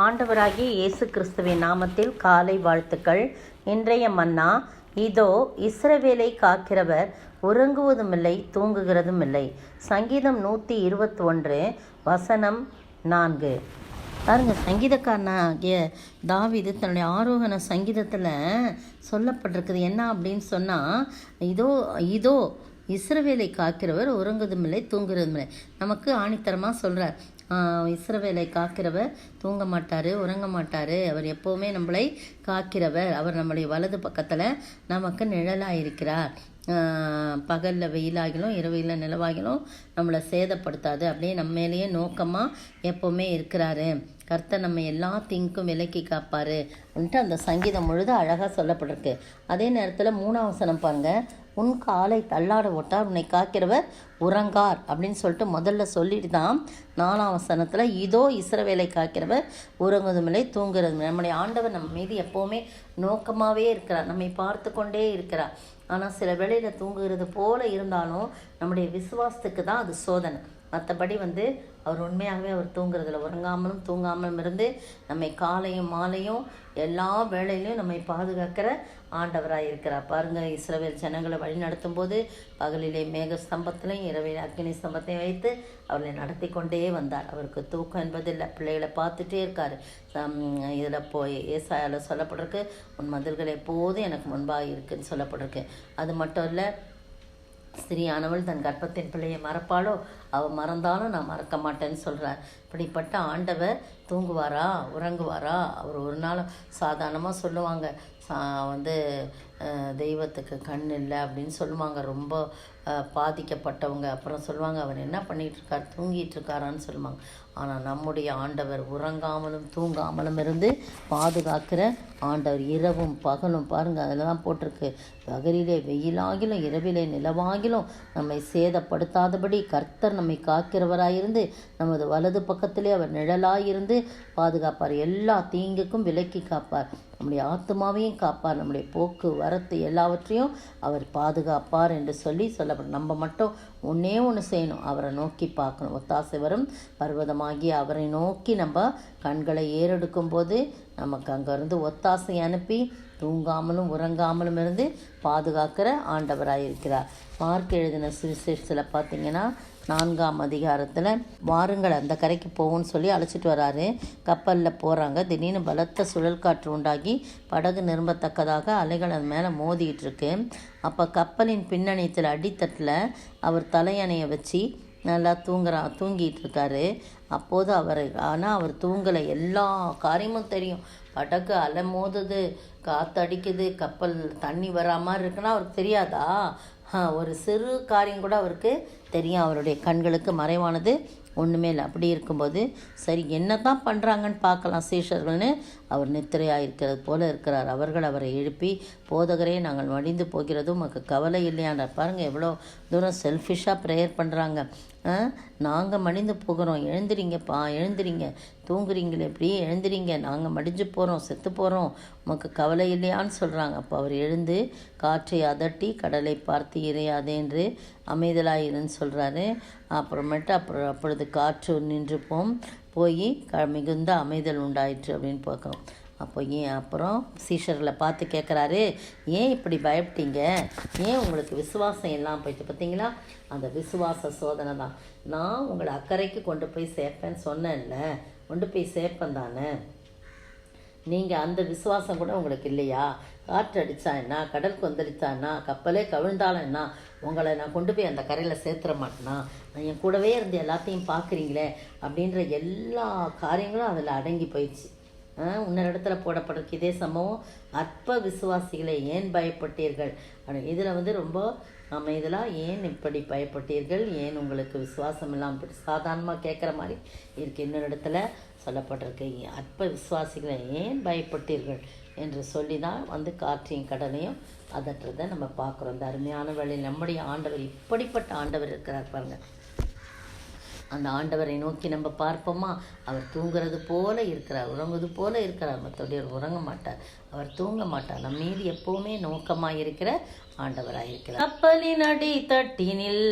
ஆண்டவராகிய இயேசு கிறிஸ்துவின் நாமத்தில் காலை வாழ்த்துக்கள். இன்றைய மன்னா, இதோ இஸ்ரவேலை காக்கிறவர் உறங்குவதுமில்லை தூங்குகிறதுமில்லை. சங்கீதம் 121 வசனம் 4. பாருங்க, சங்கீதக்காரனாகிய தாவீது தன்னுடைய ஆரோகண சங்கீதத்தில் சொல்லப்பட்டிருக்குது என்ன அப்படின்னு சொன்னால், இதோ இதோ இஸ்ரவேலை காக்கிறவர் உறங்குவதுமில்லை தூங்குறதுமில்லை. நமக்கு ஆணித்தரமாக சொல்கிறார், இஸ்ரவேலை காக்கிறவர் தூங்க மாட்டார், உறங்க மாட்டார். அவர் எப்போவுமே நம்மளை காக்கிறவர். அவர் நம்முடைய வலது பக்கத்தில் நமக்கு நிழலாக இருக்கிறார். பகலில் வெயிலாகிலும் இரவில் நிலவாகிலும் நம்மளை சேதப்படுத்தாது. அப்படியே நம்ம மேலேயே நோக்கமாக எப்போவுமே இருக்கிறாரு. கர்த்தர் நம்ம எல்லா தீங்குக்கும் விலக்கி காப்பார் அப்படின்ட்டு அந்த சங்கீதம் முழுது அழகாக சொல்லப்பட்டிருக்கு. அதே நேரத்தில் 3ஆம் வசனம் பாருங்கள், உன் காலை தள்ளாட ஓட்டார், உன்னை காக்கிறவர் உறங்கார் அப்படின்னு சொல்லிட்டு முதல்ல சொல்லிட்டு தான் 4ஆம் வசனத்தில் இதோ இஸ்ரவேலை காக்கிறவர் உறங்குவதுமில்லை தூங்குறதுமில்லை. நம்முடைய ஆண்டவர் நம்ம மீது எப்போவுமே நோக்கமாகவே இருக்கிறார், நம்மை பார்த்து கொண்டே இருக்கிறார். ஆனால் சில வேளையில் தூங்குகிறது போல இருந்தாலும் நம்முடைய விசுவாசத்துக்கு தான் அது சோதனை. மற்றபடி அவர் உண்மையாகவே அவர் தூங்குறதில்ல. உறங்காமலும் தூங்காமலும் இருந்து நம்மை காலையும் மாலையும் எல்லா வேளையிலையும் நம்மை பாதுகாக்கிற ஆண்டவராக இருக்கிறார். பாருங்கள், இஸ்ரவேல் ஜனங்களை வழி நடத்தும் போது பகலிலே மேக ஸ்தம்பத்திலையும் இரவில் அக்னி ஸ்தம்பத்தையும் வைத்து அவர்களை நடத்தி கொண்டே வந்தார். அவருக்கு தூக்கம் என்பதில்லை, பிள்ளைகளை பார்த்துட்டே இருக்கார். இதில் போய் ஏசாயால் சொல்லப்பட்டிருக்கு, உன் மதில்கள் எப்போதும் எனக்கு முன்பாக இருக்குன்னு சொல்லப்பட்டிருக்கு. அது மட்டும் இல்லை, ஸ்திரீயானவள் தன் கர்ப்பத்தின் பிள்ளையை மறப்பாளோ, அவள் மறந்தாலும் நான் மறக்க மாட்டேன்னு சொல்கிறார். இப்படிப்பட்ட ஆண்டவர் தூங்குவாரா உறங்குவாரா? அவர் ஒரு நாள் சாதாரணமாக சொல்லுவாங்க, தெய்வத்துக்கு கண் இல்லை அப்படின்னு சொல்லுவாங்க, ரொம்ப பாதிக்கப்பட்டவங்க. அப்புறம் சொல்லுவாங்க, அவர் என்ன பண்ணிகிட்ருக்கார், தூங்கிட்டுருக்காரான்னு சொல்லுவாங்க. ஆனால் நம்முடைய ஆண்டவர் உறங்காமலும் தூங்காமலும் இருந்து பாதுகாக்கிற ஆண்டவர். இரவும் பகலும் பாருங்கள், அதில் தான் போட்டிருக்கு, பகலிலே வெயிலாகிலும் இரவிலே நிலவாகிலும் நம்மை சேதப்படுத்தாதபடி கர்த்தர் நம்மை காக்கிறவராயிருந்து நமது வலது பக்கத்திலே அவர் நிழலாயிருந்து பாதுகாப்பார். எல்லா தீங்குக்கும் விலக்கி காப்பார். நம்முடைய ஆத்மாவையும் காப்பார். நம்முடைய போக்கு வரத்து எல்லாவற்றையும் அவர் பாதுகாப்பார் என்று சொல்லப்படும். நம்ம மட்டும் ஒன்றே ஒன்று செய்யணும், அவரை நோக்கி பார்க்கணும். ஒத்தாசை வரும் பர்வதமாகி அவரை நோக்கி நம்ம கண்களை ஏறெடுக்கும் போது நமக்கு அங்கேருந்து ஒத்தாசை அனுப்பி தூங்காமலும் உறங்காமலும் இருந்து பாதுகாக்கிற ஆண்டவராக இருக்கிறார். மார்க் எழுதின சுவிசேஷத்தில் பார்த்தீங்கன்னா 4ஆம் அதிகாரத்தில் வாருங்கள் அந்த கரைக்கு போவோம்னு சொல்லி அழைச்சிட்டு வராரு. கப்பலில் போகிறாங்க. திடீர்னு பலத்த சுழல் காற்று உண்டாகி படகு நிரம்பத்தக்கதாக அலைகள் அது மேலே மோதிக்கிட்டு இருக்கு. அப்போ கப்பலின் பின்னணியத்தில் அடித்தட்டில் அவர் தலையணையை வச்சு நல்லா தூங்கிட்டு இருக்காரு. அப்போது அவர் தூங்கலை. எல்லா காரியமும் தெரியும். படகு அலை மோதுது, காற்று அடிக்குது, கப்பல் தண்ணி வரா மாதிரி இருக்குன்னா அவருக்கு தெரியாதா? ஒரு சிறு காரியம் கூட அவருக்கு தெரியும். அவருடைய கண்களுக்கு மறைவானது ஒன்றுமே இல்லை. அப்படி இருக்கும்போது சரி என்ன தான் பண்ணுறாங்கன்னு பார்க்கலாம் சீஷர்கள்னு அவர் நித்திரையாக இருக்கிறது போல இருக்கிறார். அவர்கள் அவரை எழுப்பி, போதகரே நாங்கள் மடிந்து போகிறதும் உமக்கு கவலை இல்லையாண்டார். பாருங்கள், எவ்வளோ தூரம் செல்ஃபிஷாக ப்ரேயர் பண்ணுறாங்க. நாங்கள் மடிந்து போகிறோம், எழுந்திரிங்கப்பா எழுந்திரிங்க, தூங்குறீங்களே எப்படியே எழுந்திரிங்க, நாங்கள் மடிஞ்சு போகிறோம், செத்து போகிறோம், உமக்கு கவலை இல்லையான்னு சொல்கிறாங்க. அப்போ அவர் எழுந்து காற்றை அதட்டி கடலை பார்த்து இறையாதே என்று அமைதலாயிருன்னு சொல்கிறாரு. அப்பொழுது காற்று நின்று போய் மிகுந்த அமைதல் உண்டாயிற்று அப்படின்னு பார்க்கணும். அப்புறம் சீஷர்களை பார்த்து கேட்குறாரு, ஏன் இப்படி பயப்பட்டீங்க, ஏன் உங்களுக்கு விசுவாசம் எல்லாம் போயிட்டு? பார்த்தீங்களா, அந்த விசுவாச சோதனை தான். நான் உங்களை அக்கறைக்கு கொண்டு போய் சேர்ப்பேன்னு சொன்னேன்ல, கொண்டு போய் சேர்ப்பேன் தானே. நீங்கள் அந்த விசுவாசம் கூட உங்களுக்கு இல்லையா? காற்று அடித்தா என்ன, கடல் கொந்தளித்தா என்ன, கப்பலே கவிழ்ந்தாலும் என்ன, உங்களை நான் கொண்டு போய் அந்த கரையில் சேர்த்துற மாட்டேனா? நான் என் கூடவே இருந்து எல்லாத்தையும் பார்க்குறீங்களே அப்படின்ற எல்லா காரியங்களும் அதில் அடங்கி போயிடுச்சு. இன்னொரு போடப்பட்டிருக்கு இதே சம்பவம். அற்ப விசுவாசிகளை ஏன் பயப்பட்டீர்கள்? இதில் ரொம்ப இதெல்லாம் ஏன் இப்படி பயப்பட்டீர்கள், ஏன் உங்களுக்கு விசுவாசம் இல்லாமல் இப்படி சாதாரணமாக கேட்குற மாதிரி இருக்குது. இன்னொரு இடத்துல சொல்லப்பட்டிருக்கு, அற்ப விசுவாசிகளை ஏன் பயப்பட்டீர்கள் என்று சொல்லி தான் காற்றையும் கடலையும் அதற்றதை நம்ம பார்க்குறோம். இந்த அருமையான வேளையில் நம்முடைய ஆண்டவர் இப்படிப்பட்ட ஆண்டவர் இருக்கிறார் பாருங்கள். அந்த ஆண்டவரை நோக்கி நம்ம பார்ப்போமா? அவர் தூங்குறது போல இருக்கிறார், உறங்குவது போல இருக்கிறார். மற்றபடி அவர் உறங்க மாட்டார், அவர் தூங்க மாட்டார். நம் மீது எப்போவுமே நோக்கமாக இருக்கிற ஆண்டவராக இருக்கிறார். கப்பலின் அடி தட்டினில்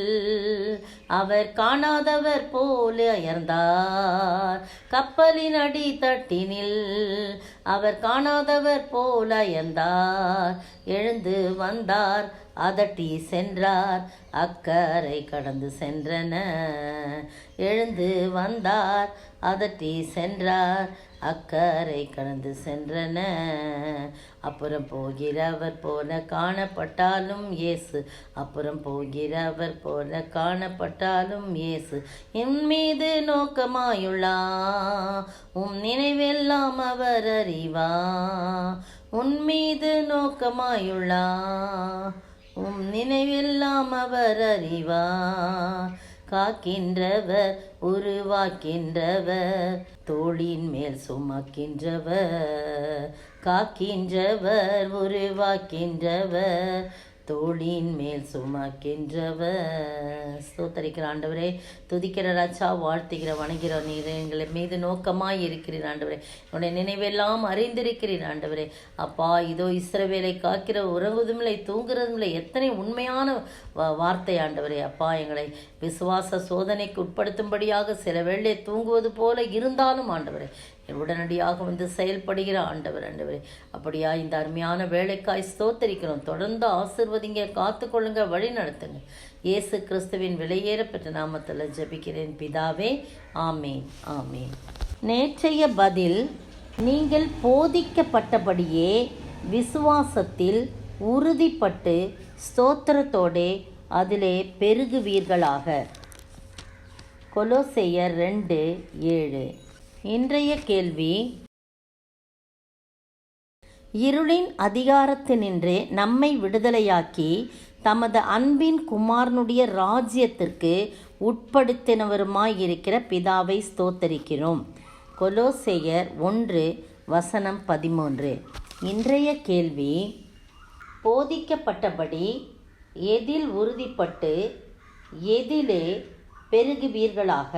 அவர் காணாதவர் போல அயர்ந்தார். கப்பலின் அடி தட்டினில் அவர் காணாதவர் போல அயர்ந்தார். எழுந்து வந்தார், அதட்டி சென்றார், அக்கரை கடந்து சென்றன. எழுந்து வந்தார், அதட்டி சென்றார், அக்கரை கடந்து சென்றன. அப்புறம் போகிறவர் போல காணப்பட்டாலும் இயேசு, அப்புறம் போகிறவர் போல காணப்பட்டாலும் இயேசு என் மீது நோக்கமாயுள்ளா. உம் நினைவெல்லாம் அவர் அறிவா. உன் மீது நோக்கமாயுள்ளா, உம் நினைவெல்லாம் அவர் அறிவா. காக்கின்றவர், உருவாக்கின்றவர், தோளின் மேல் சுமக்கின்றவர். காக்கின்றவர், உருவாக்கின்றவர், தோளின் மேல் சுமக்கின்றவர். ஸ்தோத்தரிக்கிற ஆண்டவரே, துதிக்கிற ராஜா, வாழ்த்துகிற வணங்குகிற நீர் எங்களை மீது நோக்கமாய் இருக்கிறீர் ஆண்டவரே. உன்னுடைய நினைவெல்லாம் அறிந்திருக்கிறீர் ஆண்டவரே. அப்பா, இதோ இஸ்ரவேலை காக்கிற உறங்குவதுமில்லை தூங்குறதுமில்லை. எத்தனை உண்மையான வார்த்தை ஆண்டவரே. அப்பா, எங்களை விசுவாச சோதனைக்கு உட்படுத்தும்படியாக சில வேளை தூங்குவது போல இருந்தாலும் ஆண்டவரே உடனடியாக வந்து செயல்படுகிற ஆண்டவரே. அப்படியா இந்த அருமையான வேலைக்காய் ஸ்தோத்தரிக்கிறோம். தொடர்ந்து ஆசீர்வதிங்க, காத்துக்கொள்ளுங்க, வழி நடத்துங்க. இயேசு கிறிஸ்துவின் விலையேற பெற்ற நாமத்தில் ஜெபிக்கிறேன் பிதாவே, ஆமேன், ஆமேன். நேற்றைய பதில்: நீங்கள் போதிக்கப்பட்டபடியே விசுவாசத்தில் உறுதிப்பட்டு ஸ்தோத்திரத்தோடே அதிலே பெருகுவீர்களாக. கொலோசையர் 2:7. இன்றைய கேள்வி: இருளின் அதிகாரத்தினின்று நம்மை விடுதலையாக்கி தமது அன்பின் குமாரனுடைய ராஜ்யத்திற்கு உட்படுத்தினவருமாயிருக்கிற பிதாவை ஸ்தோத்தரிக்கிறோம். கொலோசையர் 1:13. இன்றைய கேள்வி: போதிக்கப்பட்டபடி எதில் உறுதிப்பட்டு எதிலே பெருகுவீர்களாக.